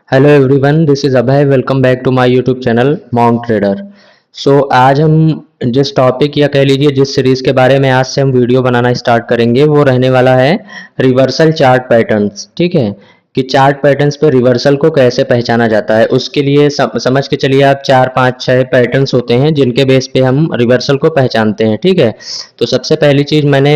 Hello everyone, this is Abhay. Welcome back to my YouTube channel monk trader. आज हम जिस topic या कह लीजिए जिस सीरीज़ के बारे में आज से हम वीडियो बनाना स्टार्ट करेंगे वो रहने वाला है रिवर्सल चार्ट पैटर्न्स। ठीक है कि चार्ट पैटर्न्स पे रिवर्सल को कैसे पहचाना जाता है। उसके लिए समझ के चलिए आप 4 5 6 पैटर्न्स होते हैं जिनके बेस पे हम रिवर्सल को पहचानते हैं। ठीक है, तो सबसे पहली चीज़ मैंने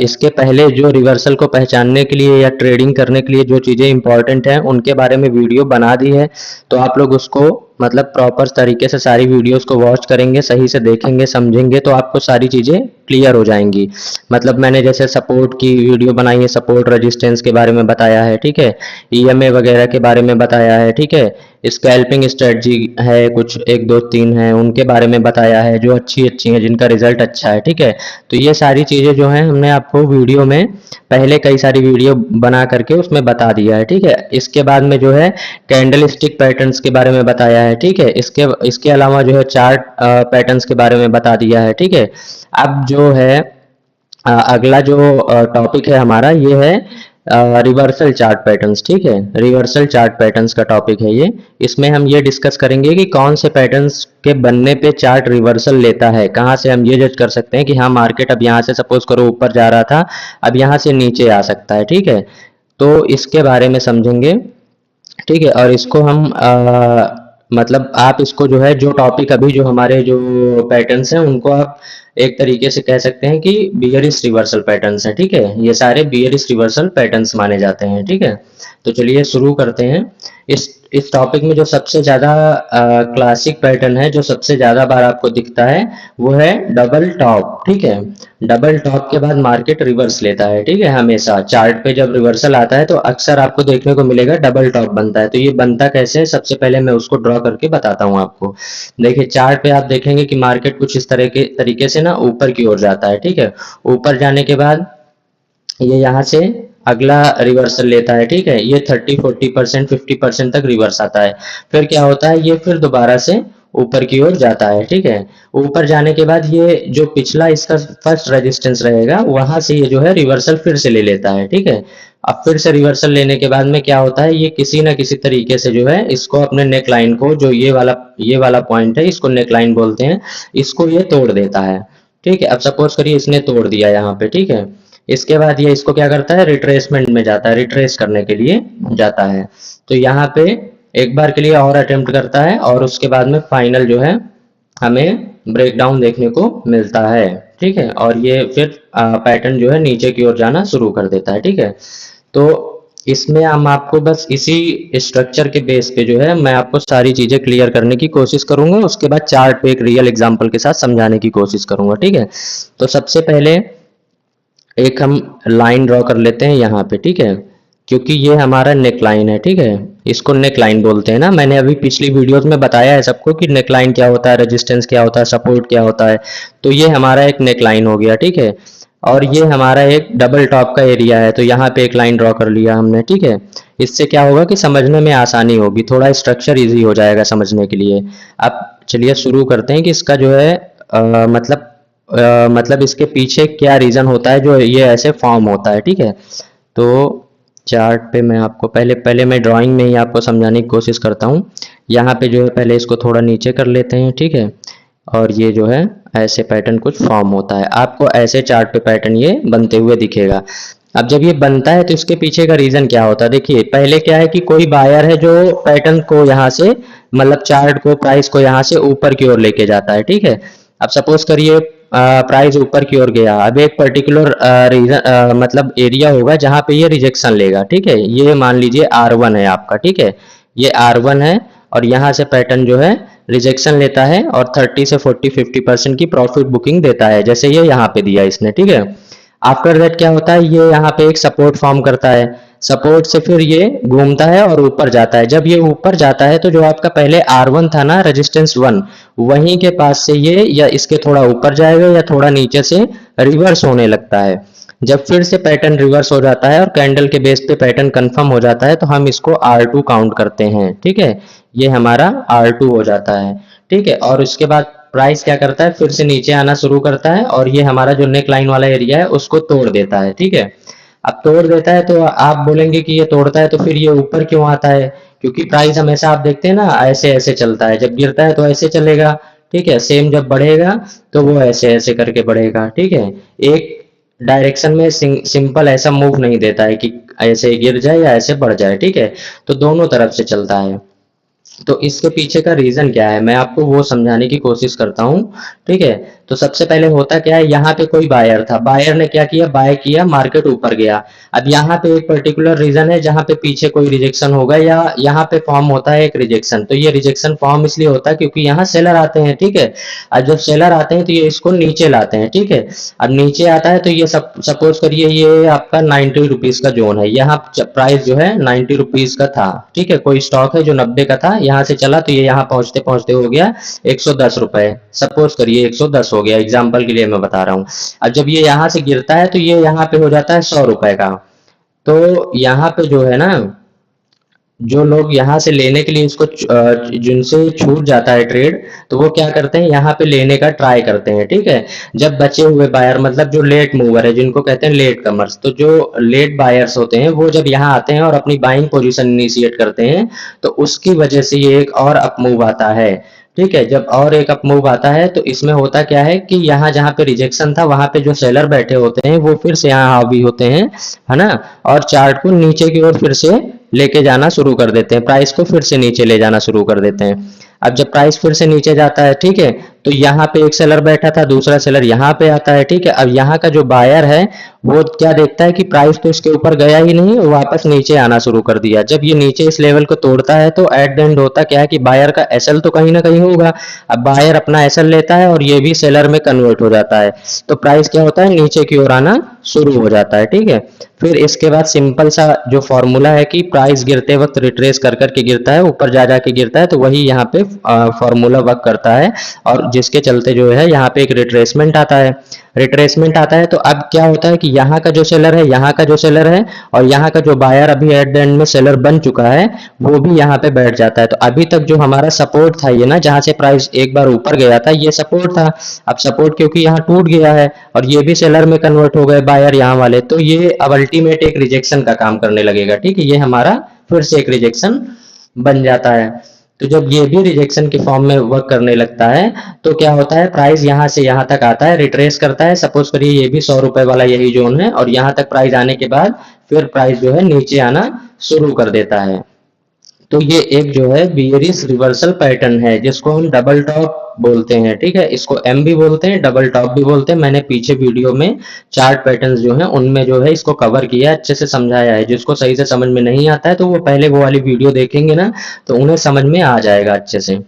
इसके पहले जो रिवर्सल को पहचानने के लिए या ट्रेडिंग करने के लिए जो चीज़ें इंपॉर्टेंट हैं उनके बारे में वीडियो बना दी है। तो आप लोग उसको मतलब प्रॉपर तरीके से सारी वीडियोस को वॉच करेंगे, सही से देखेंगे, समझेंगे तो आपको सारी चीज़ें क्लियर हो जाएंगी। मतलब मैंने जैसे सपोर्ट की वीडियो बनाई है, सपोर्ट रेजिस्टेंस के बारे में बताया है। ठीक है, ईएमए वगैरह के बारे में बताया है। ठीक है, स्कैल्पिंग स्ट्रेटजी है, कुछ 1 2 3 है, उनके बारे में बताया है जो अच्छी अच्छी हैं, जिनका रिजल्ट अच्छा है। ठीक है, तो ये सारी चीज़ें जो हैं हमने आपको वीडियो में पहले कई सारी वीडियो बना करके उसमें बता दिया है। ठीक है, इसके बाद में जो है कैंडल स्टिक पैटर्न्स के बारे में बताया है। ठीक है, इसके अलावा जो है चार्ट पैटर्न्स के बारे में बता दिया है। ठीक है, अब जो है अगला जो टॉपिक है हमारा ये है रिवर्सल चार्ट पैटर्न्स। ठीक है, रिवर्सल चार्ट पैटर्न्स का टॉपिक है ये। इसमें हम ये डिस्कस करेंगे कि कौन से पैटर्न्स के बनने पे चार्ट रिवर्सल लेता है। कहाँ से हम ये जज कर सकते हैं कि हाँ मार्केट अब यहाँ से सपोज करो ऊपर जा रहा था, अब यहाँ से नीचे आ सकता है। ठीक है, तो इसके बारे में समझेंगे। ठीक है, और इसको हम मतलब आप इसको जो है जो टॉपिक अभी जो हमारे जो पैटर्न्स हैं उनको आप एक तरीके से कह सकते हैं कि बियरिश रिवर्सल पैटर्न्स हैं। ठीक है, ये सारे बियरिश रिवर्सल पैटर्न्स माने जाते हैं। ठीक है, तो चलिए शुरू करते हैं। इस टॉपिक में जो सबसे ज़्यादा क्लासिक पैटर्न है, जो सबसे ज़्यादा बार आपको दिखता है, वो है डबल टॉप। ठीक है, डबल टॉप के बाद मार्केट रिवर्स लेता है। ठीक है, हमेशा चार्ट पे जब रिवर्सल आता है तो अक्सर आपको देखने को मिलेगा डबल टॉप बनता है। तो ये बनता कैसे है, सबसे पहले मैं उसको ड्रॉ करके बताता हूँ आपको। देखिए चार्ट पे आप देखेंगे कि मार्केट कुछ इस तरह के तरीके से ना ऊपर की ओर जाता है। ठीक है, ऊपर जाने के बाद ये यहाँ से अगला रिवर्सल लेता है। ठीक है, ये 30 40% 50% तक रिवर्स आता है। फिर क्या होता है, ये फिर दोबारा से ऊपर की ओर जाता है। ठीक है, ऊपर जाने के बाद ये जो पिछला इसका फर्स्ट रेजिस्टेंस रहेगा वहां से ये जो है रिवर्सल फिर से ले लेता है। ठीक है, अब फिर से रिवर्सल लेने के बाद में क्या होता है, ये किसी ना किसी तरीके से जो है इसको अपने नेक लाइन को, जो ये वाला पॉइंट है इसको नेक लाइन बोलते हैं, इसको ये तोड़ देता है। ठीक है, अब सपोज करिए इसने तोड़ दिया यहाँ पे। ठीक है, इसके बाद ये इसको क्या करता है, रिट्रेसमेंट में जाता है, रिट्रेस करने के लिए जाता है। तो यहाँ पे एक बार के लिए और अटेम्प्ट करता है और उसके बाद में फाइनल जो है हमें ब्रेकडाउन देखने को मिलता है। ठीक है, और ये फिर पैटर्न जो है नीचे की ओर जाना शुरू कर देता है। ठीक है, तो इसमें हम आपको बस इसी स्ट्रक्चर के बेस पे जो है मैं आपको सारी चीजें क्लियर करने की कोशिश करूंगा। उसके बाद चार्ट पे एक रियल एग्जांपल के साथ समझाने की कोशिश करूंगा। ठीक है, तो सबसे पहले एक हम लाइन ड्रॉ कर लेते हैं यहाँ पे। ठीक है, क्योंकि ये हमारा नेक लाइन है। ठीक है, इसको नेक लाइन बोलते हैं ना। मैंने अभी पिछली वीडियोस में बताया है सबको कि नेक लाइन क्या होता है, रेजिस्टेंस क्या होता है, सपोर्ट क्या होता है। तो ये हमारा एक नेक लाइन हो गया। ठीक है, और ये हमारा एक डबल टॉप का एरिया है, तो यहाँ पे एक लाइन ड्रॉ कर लिया हमने। ठीक है, इससे क्या होगा कि समझने में आसानी होगी, थोड़ा स्ट्रक्चर इजी हो जाएगा समझने के लिए। अब चलिए शुरू करते हैं कि इसका जो है मतलब इसके पीछे क्या रीजन होता है जो ये ऐसे फॉर्म होता है। ठीक है, तो चार्ट पे मैं आपको पहले पहले मैं ड्राइंग में ही आपको समझाने की कोशिश करता हूँ। यहाँ पे जो है पहले इसको थोड़ा नीचे कर लेते हैं। ठीक है, और ये जो है ऐसे पैटर्न कुछ फॉर्म होता है, आपको ऐसे चार्ट पे पैटर्न ये बनते हुए दिखेगा। अब जब ये बनता है तो इसके पीछे का रीजन क्या होता है, देखिए पहले क्या है कि कोई बायर है जो पैटर्न को यहाँ से मतलब चार्ट को, प्राइस को यहाँ से ऊपर की ओर लेके जाता है। ठीक है, अब सपोज करिए प्राइस ऊपर की ओर गया, अब एक पर्टिकुलर रीजन मतलब एरिया होगा जहां पे ये रिजेक्शन लेगा। ठीक है, ये मान लीजिए R1 है आपका। ठीक है, ये R1 है और यहाँ से पैटर्न जो है रिजेक्शन लेता है और 30 से 40 50% की प्रॉफिट बुकिंग देता है, जैसे ये यहाँ पे दिया इसने। ठीक है, आफ्टर दैट क्या होता है, ये यहाँ पे एक सपोर्ट फॉर्म करता है, सपोर्ट से फिर ये घूमता है और ऊपर जाता है। जब ये ऊपर जाता है तो जो आपका पहले R1 था ना, रेजिस्टेंस 1, वहीं के पास से ये या इसके थोड़ा ऊपर जाएगा या थोड़ा नीचे से रिवर्स होने लगता है। जब फिर से पैटर्न रिवर्स हो जाता है और कैंडल के बेस पे पैटर्न कंफर्म हो जाता है तो हम इसको R2 काउंट करते हैं। ठीक है, ये हमारा R2 हो जाता है। ठीक है, और उसके बाद प्राइस क्या करता है, फिर से नीचे आना शुरू करता है और ये हमारा जो नेक लाइन वाला एरिया है उसको तोड़ देता है। ठीक है, अब तोड़ देता है तो आप बोलेंगे कि ये तोड़ता है तो फिर ये ऊपर क्यों आता है, क्योंकि प्राइस हमेशा आप देखते हैं ना ऐसे ऐसे चलता है, जब गिरता है तो ऐसे चलेगा, ठीक है। सेम जब बढ़ेगा तो वो ऐसे ऐसे करके बढ़ेगा, ठीक है। एक डायरेक्शन में सिंपल ऐसा मूव नहीं देता है कि ऐसे गिर जाए या ऐसे बढ़ जाए, ठीक है। तो दोनों तरफ से चलता है। तो इसके पीछे का रीजन क्या है मैं आपको वो समझाने की कोशिश करता हूँ, ठीक है। तो सबसे पहले होता क्या है, यहाँ पे कोई बायर था, बायर ने क्या किया, बाय किया, मार्केट ऊपर गया। अब यहाँ पे एक पर्टिकुलर रीजन है जहाँ पे पीछे कोई रिजेक्शन होगा या यहाँ पे फॉर्म होता है एक रिजेक्शन। तो ये रिजेक्शन फॉर्म इसलिए होता है क्योंकि यहाँ सेलर आते हैं, ठीक है। अब जब सेलर आते हैं तो ये इसको नीचे लाते हैं, ठीक है। अब नीचे आता है तो ये सपोज करिए ये आपका 90 रुपीज का जोन है, यहाँ प्राइस जो है 90 रुपीज का था, ठीक है। कोई स्टॉक है जो 90 का था, यहाँ से चला तो ये यहाँ पहुंचते पहुंचते हो गया 110 रुपए, सपोज करिए 110 हो गया, एग्जाम्पल के लिए मैं बता रहा हूँ। अब जब ये यहाँ से गिरता है तो ये यहाँ पे हो जाता है 100 रुपए का। तो यहाँ पे जो है ना, जो लोग यहाँ से लेने के लिए इसको जिनसे छूट जाता है ट्रेड, तो वो क्या करते हैं, यहाँ पे लेने का ट्राई करते हैं, ठीक है। जब बचे हुए बायर मतलब जो लेट मूवर है जिनको कहते हैं लेट कमर्स, तो जो लेट बायर्स होते हैं वो जब यहाँ आते हैं और अपनी बाइंग पोजीशन इनिशिएट करते हैं तो उसकी वजह से ये एक और अप मूव आता है, ठीक है। जब और एक अप मूव आता है तो इसमें होता क्या है कि यहाँ जहाँ पे रिजेक्शन था वहां पे जो सेलर बैठे होते हैं वो फिर से यहाँ हावी होते हैं, है ना, और चार्ट को नीचे की ओर फिर से लेके जाना शुरू कर देते हैं, प्राइस को फिर से नीचे ले जाना शुरू कर देते हैं। अब जब प्राइस फिर से नीचे जाता है, ठीक है, तो यहाँ पे एक सेलर बैठा था, दूसरा सेलर यहाँ पे आता है, ठीक है। अब यहाँ का जो बायर है वो क्या देखता है कि प्राइस तो इसके ऊपर गया ही नहीं, वापस नीचे आना शुरू कर दिया। जब ये नीचे इस लेवल को तोड़ता है तो एट द एंड होता क्या है कि बायर का एसएल तो कहीं ना कहीं होगा। अब बायर अपना एसएल लेता है और ये भी सेलर में कन्वर्ट हो जाता है, तो प्राइस क्या होता है, नीचे की ओर आना शुरू हो जाता है, ठीक है। फिर इसके बाद सिंपल सा जो फॉर्मूला है कि प्राइस गिरते वक्त रिट्रेस कर करके गिरता है, ऊपर जा जाके गिरता है, तो वही यहाँ पे फॉर्मूला वर्क करता है और जिसके चलते जो है यहाँ पे एक रिट्रेसमेंट आता है। रिट्रेसमेंट आता है तो अब क्या होता है कि यहाँ का जो सेलर है, यहाँ का जो सेलर है और यहाँ का जो बायर अभी एट द एंड में सेलर बन चुका है वो भी यहाँ पे बैठ जाता है। तो अभी तक जो हमारा सपोर्ट था ये ना, जहां से प्राइस एक बार ऊपर गया था ये सपोर्ट था, अब सपोर्ट क्योंकि यहाँ टूट गया है और ये भी सेलर में कन्वर्ट हो गए बायर यहाँ वाले, तो ये अब अल्टीमेट एक रिजेक्शन का काम करने लगेगा, ठीक है। ये हमारा फिर से एक रिजेक्शन बन जाता है। तो जब ये भी रिजेक्शन के फॉर्म में वर्क करने लगता है तो क्या होता है, प्राइस यहाँ से यहाँ तक आता है, रिट्रेस करता है, सपोज करिए ये भी 100 रुपए वाला यही जोन है और यहाँ तक प्राइस आने के बाद फिर प्राइस जो है नीचे आना शुरू कर देता है। तो ये एक जो है बियरिश रिवर्सल पैटर्न है जिसको हम डबल टॉप बोलते हैं, ठीक है। इसको एम भी बोलते हैं, डबल टॉप भी बोलते हैं। मैंने पीछे वीडियो में चार्ट पैटर्न्स जो हैं उनमें जो है इसको कवर किया है, अच्छे से समझाया है। जिसको सही से समझ में नहीं आता है तो वो पहले वो वाली वीडियो देखेंगे ना तो उन्हें समझ में आ जाएगा अच्छे से,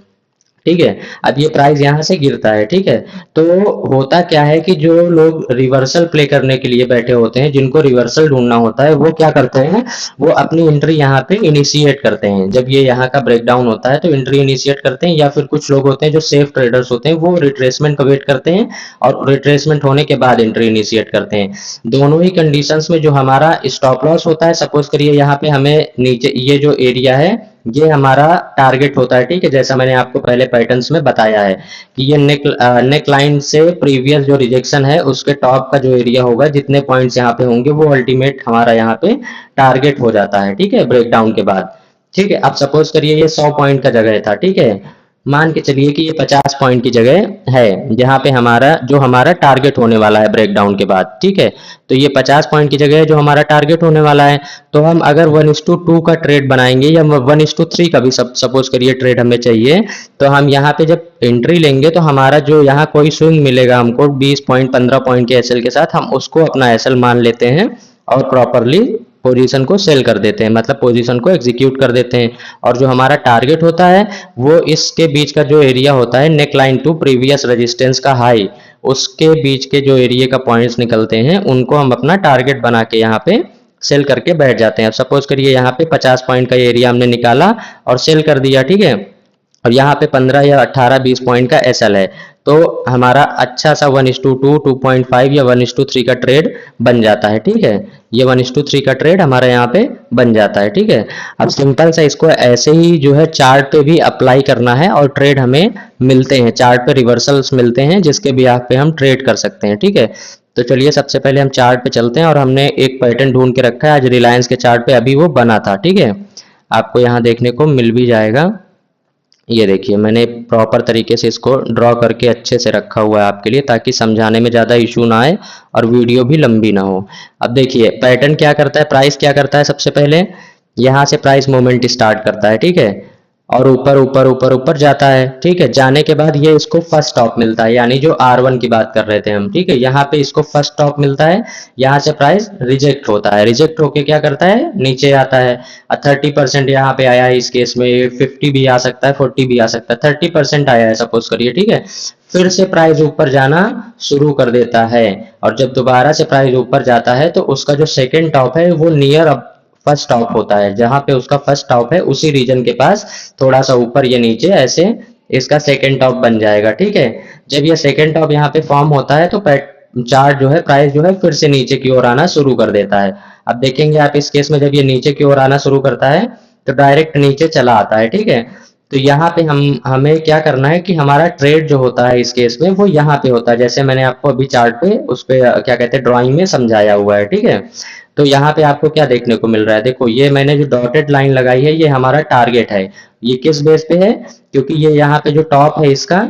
ठीक है। अब ये प्राइस यहाँ से गिरता है, ठीक है। तो होता क्या है कि जो लोग रिवर्सल प्ले करने के लिए बैठे होते हैं, जिनको रिवर्सल ढूंढना होता है, वो क्या करते हैं, वो अपनी एंट्री यहाँ पे इनिशिएट करते हैं। जब ये यहाँ का ब्रेकडाउन होता है तो एंट्री इनिशिएट करते हैं, या फिर कुछ लोग होते हैं जो सेफ ट्रेडर्स होते हैं वो रिट्रेसमेंट का वेट करते हैं और रिट्रेसमेंट होने के बाद एंट्री इनिशिएट करते हैं। दोनों ही कंडीशंस में जो हमारा स्टॉप लॉस होता है, सपोज करिए यहाँ पे हमें नीचे ये जो एरिया है ये हमारा टारगेट होता है, ठीक है। जैसा मैंने आपको पहले पैटर्न्स में बताया है कि ये नेक लाइन से प्रीवियस जो रिजेक्शन है उसके टॉप का जो एरिया होगा, जितने पॉइंट्स यहाँ पे होंगे वो अल्टीमेट हमारा यहाँ पे टारगेट हो जाता है, ठीक है, ब्रेकडाउन के बाद, ठीक है। अब सपोज करिए ये 100 पॉइंट का जगह था, ठीक है, मान के चलिए कि ये 50 पॉइंट की जगह है जहां पे हमारा टारगेट होने वाला है ब्रेकडाउन के बाद, ठीक है। तो ये 50 पॉइंट की जगह है जो हमारा टारगेट होने वाला है। तो हम अगर 1:2 का ट्रेड बनाएंगे या 1:3 का भी सपोज करिए ट्रेड हमें चाहिए, तो हम यहाँ पे जब एंट्री लेंगे तो हमारा जो यहाँ कोई स्विंग मिलेगा हमको 20 पॉइंट 15 पॉइंट के एसएल के साथ, हम उसको अपना एसएल मान लेते हैं और प्रॉपरली पोजीशन को सेल कर देते हैं, मतलब पोजीशन को एग्जीक्यूट कर देते हैं। और जो हमारा टारगेट होता है वो इसके बीच का जो एरिया होता है neckline to previous resistance का हाई, उसके बीच के जो एरिया का पॉइंट्स निकलते हैं उनको हम अपना टारगेट बना के यहाँ पे सेल करके बैठ जाते हैं। अब सपोज करिए यहाँ पे 50 पॉइंट का एरिया हमने निकाला और सेल कर दिया, ठीक है, और यहाँ पे 15 या 18 20 पॉइंट का एसएल है, तो हमारा अच्छा सा 1:2 2.5 या 1:3 का ट्रेड बन जाता है, ठीक है। ये 1:3 का ट्रेड हमारा यहाँ पे बन जाता है, ठीक है। अब सिंपल सा इसको ऐसे ही जो है चार्ट पे भी अप्लाई करना है और ट्रेड हमें मिलते हैं, चार्ट पे रिवर्सल्स मिलते हैं जिसके बिहाफ पे हम ट्रेड कर सकते हैं, ठीक है। तो चलिए सबसे पहले हम चार्ट पे चलते हैं और हमने एक पैटर्न ढूंढ के रखा है आज रिलायंस के चार्ट पे, अभी वो बना था, ठीक है। आपको यहाँ देखने को मिल भी जाएगा। ये देखिए मैंने प्रॉपर तरीके से इसको ड्रॉ करके अच्छे से रखा हुआ है आपके लिए, ताकि समझाने में ज़्यादा इशू ना आए और वीडियो भी लंबी ना हो। अब देखिए पैटर्न क्या करता है, प्राइस क्या करता है, सबसे पहले यहाँ से प्राइस मूवमेंट स्टार्ट करता है, ठीक है, और ऊपर ऊपर ऊपर ऊपर जाता है, ठीक है। जाने के बाद ये इसको फर्स्ट टॉप मिलता है, यानी जो R1 की बात कर रहे थे हम, ठीक है, यहाँ पे इसको फर्स्ट टॉप मिलता है। यहाँ से प्राइस रिजेक्ट होता है, रिजेक्ट होके क्या करता है, नीचे आता है। 30% यहाँ पे आया है, इस केस में 50 भी आ सकता है, 40 भी आ सकता है, 30% आया है सपोज करिए, ठीक है। फिर से प्राइस ऊपर जाना शुरू कर देता है, और जब दोबारा से प्राइस ऊपर जाता है तो उसका जो सेकेंड टॉप है वो नियर फर्स्ट टॉप होता है, जहां पे उसका फर्स्ट टॉप है उसी रीजन के पास थोड़ा सा ऊपर ये नीचे ऐसे इसका सेकेंड टॉप बन जाएगा, ठीक है। जब ये सेकेंड टॉप यहाँ पे फॉर्म होता है तो चार्ट जो है, प्राइस जो है फिर से नीचे की ओर आना शुरू कर देता है। अब देखेंगे आप इस केस में जब ये नीचे की ओर आना शुरू करता है तो डायरेक्ट नीचे चला आता है, ठीक है। तो यहाँ पे हमें क्या करना है कि हमारा ट्रेड जो होता है इस केस में वो यहाँ पे होता है, जैसे मैंने आपको अभी चार्ट पे उस पे क्या कहते हैं ड्राइंग में समझाया हुआ है, ठीक है। तो यहाँ पे आपको क्या देखने को मिल रहा है, देखो ये मैंने जो डॉटेड लाइन लगाई है ये हमारा टारगेट है। ये किस बेस पे है, क्योंकि ये यहाँ पे जो टॉप है इसका,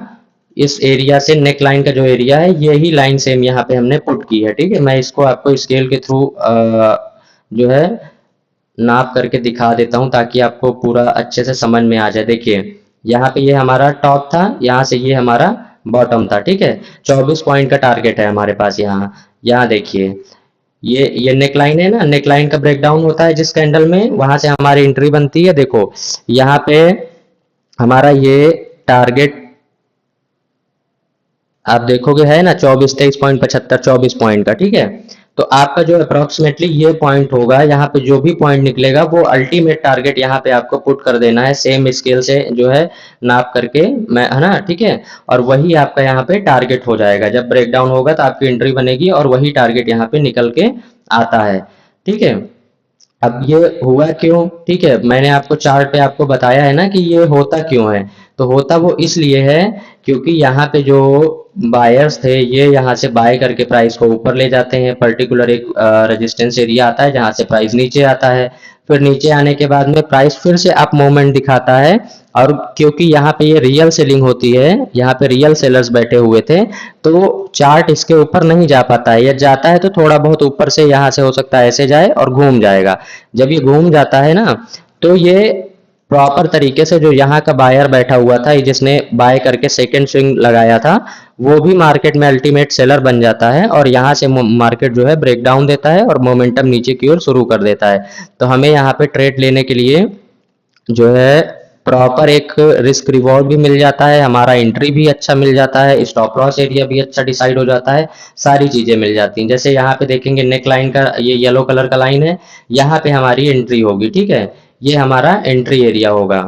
इस एरिया से नेक लाइन का जो एरिया है यही लाइन सेम यहाँ पे हमने पुट की है, ठीक है। मैं इसको आपको स्केल के थ्रू जो है नाप करके दिखा देता हूँ ताकि आपको पूरा अच्छे से समझ में आ जाए। देखिए यहाँ पे ये हमारा टॉप था, यहाँ से ये हमारा बॉटम था, ठीक है। 24 पॉइंट का टारगेट है हमारे पास यहाँ। यहाँ देखिए ये नेक लाइन है ना, नेक लाइन का ब्रेकडाउन होता है जिस कैंडल में, वहां से हमारी एंट्री बनती है। देखो यहाँ पे हमारा ये टारगेट आप देखोगे है ना 24-23.75, 24 पॉइंट का, ठीक है। तो आपका जो अप्रोक्सीमेटली ये पॉइंट होगा, यहाँ पे जो भी पॉइंट निकलेगा वो अल्टीमेट टारगेट यहाँ पे आपको पुट कर देना है, सेम स्केल से जो है नाप करके, मैं है ना, ठीक है। और वही आपका यहाँ पे टारगेट हो जाएगा, जब ब्रेकडाउन होगा तो आपकी एंट्री बनेगी और वही टारगेट यहाँ पे निकल के आता है, ठीक है। अब ये हुआ क्यों, ठीक है, मैंने आपको चार्ट पे आपको बताया है ना कि ये होता क्यों है। तो होता वो इसलिए है क्योंकि यहाँ पे जो बायर्स थे ये यहाँ से बाय करके प्राइस को ऊपर ले जाते हैं, पर्टिकुलर एक रेजिस्टेंस एरिया आता है जहाँ से प्राइस नीचे आता है। फिर नीचे आने के बाद में प्राइस फिर से अप मूवमेंट दिखाता है, और क्योंकि यहाँ पे ये रियल सेलिंग होती है, यहाँ पे रियल सेलर्स बैठे हुए थे, तो चार्ट इसके ऊपर नहीं जा पाता है, या जाता है तो थोड़ा बहुत ऊपर से यहाँ से हो सकता है ऐसे जाए और घूम जाएगा। जब ये घूम जाता है ना तो ये प्रॉपर तरीके से जो यहाँ का बायर बैठा हुआ था, जिसने बाय करके सेकंड स्विंग लगाया था, वो भी मार्केट में अल्टीमेट सेलर बन जाता है, और यहाँ से मार्केट जो है ब्रेकडाउन देता है और मोमेंटम नीचे की ओर शुरू कर देता है। तो हमें यहाँ पे ट्रेड लेने के लिए जो है प्रॉपर एक रिस्क रिवॉर्ड भी मिल जाता है, हमारा एंट्री भी अच्छा मिल जाता है, स्टॉप लॉस एरिया भी अच्छा डिसाइड हो जाता है, सारी चीजें मिल जाती हैं। जैसे यहाँ पे देखेंगे नेक लाइन का ये येलो कलर का लाइन है, यहाँ पे हमारी एंट्री होगी, ठीक है, ये हमारा एंट्री एरिया होगा।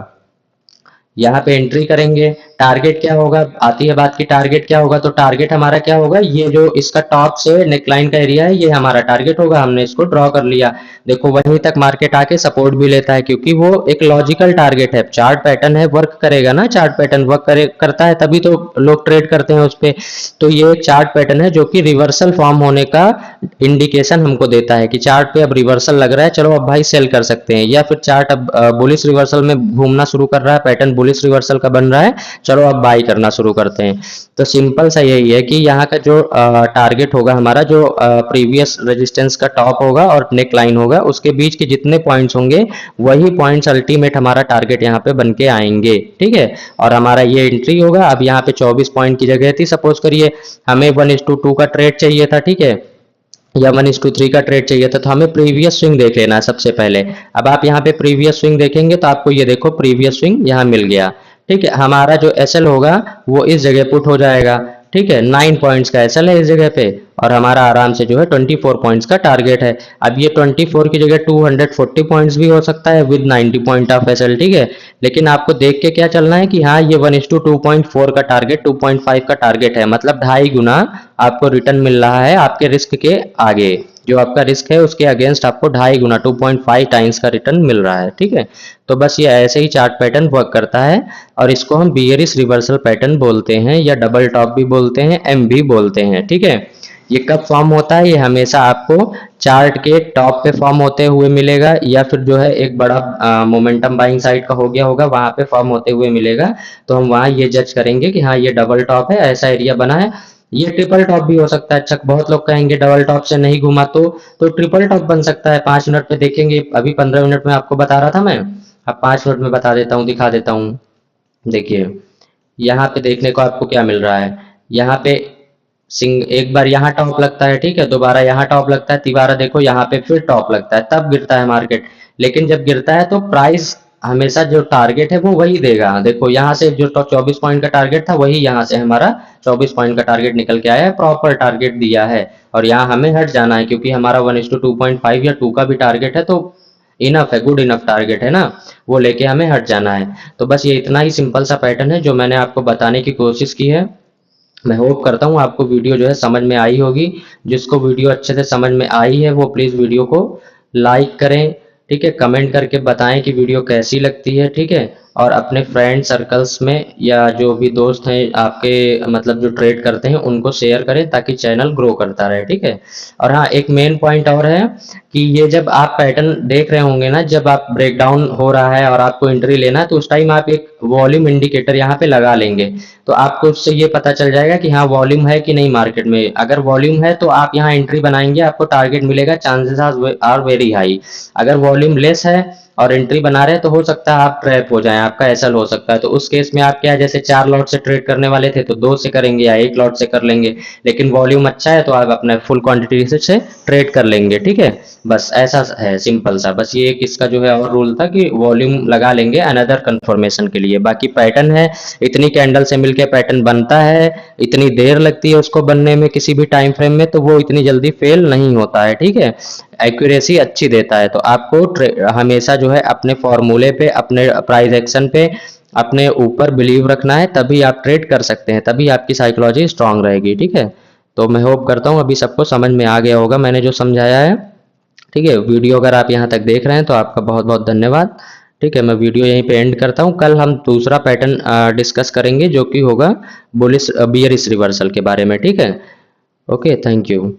यहाँ पे एंट्री करेंगे, टारगेट क्या होगा, आती है बात की टारगेट क्या होगा। तो टारगेट हमारा क्या होगा, ये जो इसका टॉप से नेकलाइन का एरिया है ये हमारा टारगेट होगा, हमने इसको ड्रॉ कर लिया। देखो वहीं तक मार्केट आके सपोर्ट भी लेता है, क्योंकि वो एक लॉजिकल टारगेट है, चार्ट पैटर्न है, वर्क करेगा ना, चार्ट पैटर्न वर्क करता है तभी तो लोग ट्रेड करते हैं उस पर। तो ये एक चार्ट पैटर्न है जो कि रिवर्सल फॉर्म होने का इंडिकेशन हमको देता है कि चार्ट पे अब रिवर्सल लग रहा है, चलो अब भाई सेल कर सकते हैं, या फिर चार्ट अब बुलिश रिवर्सल में घूमना शुरू कर रहा है, पैटर्न बुलिश रिवर्सल का बन रहा है, चलो अब बाई करना शुरू करते हैं। तो सिंपल सा यही है कि यहाँ का जो टारगेट होगा हमारा, जो प्रीवियस रेजिस्टेंस का टॉप होगा और नेक लाइन होगा, उसके बीच के जितने पॉइंट्स होंगे वही पॉइंट्स अल्टीमेट हमारा टारगेट यहाँ पे बन के आएंगे, ठीक है। और हमारा ये एंट्री होगा। अब यहाँ पे 24 पॉइंट की जगह थी, सपोज करिए हमें 1:2 का ट्रेड चाहिए था, ठीक है, या 1:3 का ट्रेड चाहिए था, तो हमें प्रीवियस स्विंग देख लेना है सबसे पहले। अब आप यहाँ पे प्रीवियस स्विंग देखेंगे तो आपको ये देखो प्रीवियस स्विंग यहाँ मिल गया, ठीक है। हमारा जो एसएल होगा वो इस जगह पुट हो जाएगा, ठीक है, 9 पॉइंट्स का एसएल है इस जगह पे, और हमारा आराम से जो है 24 पॉइंट्स का टारगेट है। अब ये 24 की जगह 240 पॉइंट्स भी हो सकता है विद 90 पॉइंट ऑफ एसएल, ठीक है। लेकिन आपको देख के क्या चलना है कि हाँ ये 1:2.4 का टारगेट 2.5 का टारगेट है, मतलब 2.5 गुना आपको रिटर्न मिल रहा है आपके रिस्क के आगे। जो आपका रिस्क है उसके अगेंस्ट आपको 2.5 गुना 2.5 टाइम्स का रिटर्न मिल रहा है, ठीक है। तो बस ये ऐसे ही चार्ट पैटर्न वर्क करता है, और इसको हम बियरिश रिवर्सल पैटर्न बोलते हैं, या डबल टॉप भी बोलते हैं, एम भी बोलते हैं, ठीक है। ये कब फॉर्म होता है? ये हमेशा आपको चार्ट के टॉप पे फॉर्म होते हुए मिलेगा, या फिर जो है एक बड़ा मोमेंटम बाइंग साइड का हो गया होगा वहां पे फॉर्म होते हुए मिलेगा। तो हम वहां ये जज करेंगे कि हाँ ये डबल टॉप है, ऐसा एरिया बना है। ये ट्रिपल टॉप भी हो सकता है। अच्छा, बहुत लोग कहेंगे डबल टॉप से नहीं घुमा तो ट्रिपल टॉप बन सकता है। 5 मिनट में देखेंगे, अभी 15 मिनट में आपको बता रहा था मैं, अब 5 मिनट में बता देता हूँ, दिखा देता हूँ। देखिए यहाँ पे देखने को आपको क्या मिल रहा है, यहाँ पे एक बार यहाँ टॉप लगता है, ठीक है, दोबारा यहाँ टॉप लगता है, तिबारा देखो यहाँ पे फिर टॉप लगता है, तब गिरता है मार्केट। लेकिन जब गिरता है तो प्राइस हमेशा जो टारगेट है वो वही देगा। देखो यहाँ से जो 24 पॉइंट का टारगेट था वही यहाँ से हमारा 24 पॉइंट का टारगेट निकल के आया है, प्रॉपर टारगेट दिया है। और यहाँ हमें हट जाना है क्योंकि हमारा 1:2.5 या 2 का भी टारगेट है, तो इनफ है, गुड इनफ टारगेट है ना, वो लेके हमें हट जाना है। तो बस ये इतना ही सिंपल सा पैटर्न है जो मैंने आपको बताने की कोशिश की है। मैं होप करता हूँ आपको वीडियो जो है समझ में आई होगी। जिसको वीडियो अच्छे से समझ में आई है वो प्लीज़ वीडियो को लाइक करें, ठीक है, कमेंट करके बताएं कि वीडियो कैसी लगती है, ठीक है। और अपने फ्रेंड सर्कल्स में या जो भी दोस्त हैं आपके, मतलब जो ट्रेड करते हैं, उनको शेयर करें ताकि चैनल ग्रो करता रहे, ठीक है। और हाँ, एक मेन पॉइंट और है कि ये जब आप पैटर्न देख रहे होंगे ना, जब आप ब्रेकडाउन हो रहा है और आपको एंट्री लेना है, तो उस टाइम आप एक वॉल्यूम इंडिकेटर यहाँ पे लगा लेंगे। तो आपको उससे ये पता चल जाएगा कि हाँ वॉल्यूम है कि नहीं मार्केट में। अगर वॉल्यूम है तो आप यहाँ एंट्री बनाएंगे, आपको टारगेट मिलेगा, चांसेस आर वेरी हाई। अगर वॉल्यूम लेस है और एंट्री बना रहे हैं तो हो सकता है आप ट्रैप हो जाएं, आपका ऐसा हो सकता है। तो उस केस में आप क्या, जैसे 4 लॉट से ट्रेड करने वाले थे तो 2 से करेंगे या 1 लॉट से कर लेंगे। लेकिन वॉल्यूम अच्छा है तो आप अपने फुल क्वांटिटी से ट्रेड कर लेंगे, ठीक है। बस ऐसा है, सिंपल सा। बस ये एक इसका जो है और रूल था कि वॉल्यूम लगा लेंगे अनदर कंफर्मेशन के लिए। बाकी पैटर्न है, इतनी कैंडल से मिलके पैटर्न बनता है, इतनी देर लगती है उसको बनने में किसी भी टाइम फ्रेम में, तो वो इतनी जल्दी फेल नहीं होता है, ठीक है। एक्यूरेसी अच्छी देता है। तो आपको हमेशा जो है अपने फॉर्मूले पे, अपने प्राइस एक्शन पे, अपने ऊपर बिलीव रखना है, तभी आप ट्रेड कर सकते हैं, तभी आपकी साइकोलॉजी स्ट्रांग रहेगी, ठीक है। तो मैं होप करता हूँ अभी सबको समझ में आ गया होगा मैंने जो समझाया है, ठीक है। वीडियो अगर आप यहाँ तक देख रहे हैं तो आपका बहुत बहुत धन्यवाद, ठीक है। मैं वीडियो यहीं पे एंड करता हूँ। कल हम दूसरा पैटर्न डिस्कस करेंगे जो कि होगा बुलिश बियरिश रिवर्सल के बारे में, ठीक है। Okay, thank you.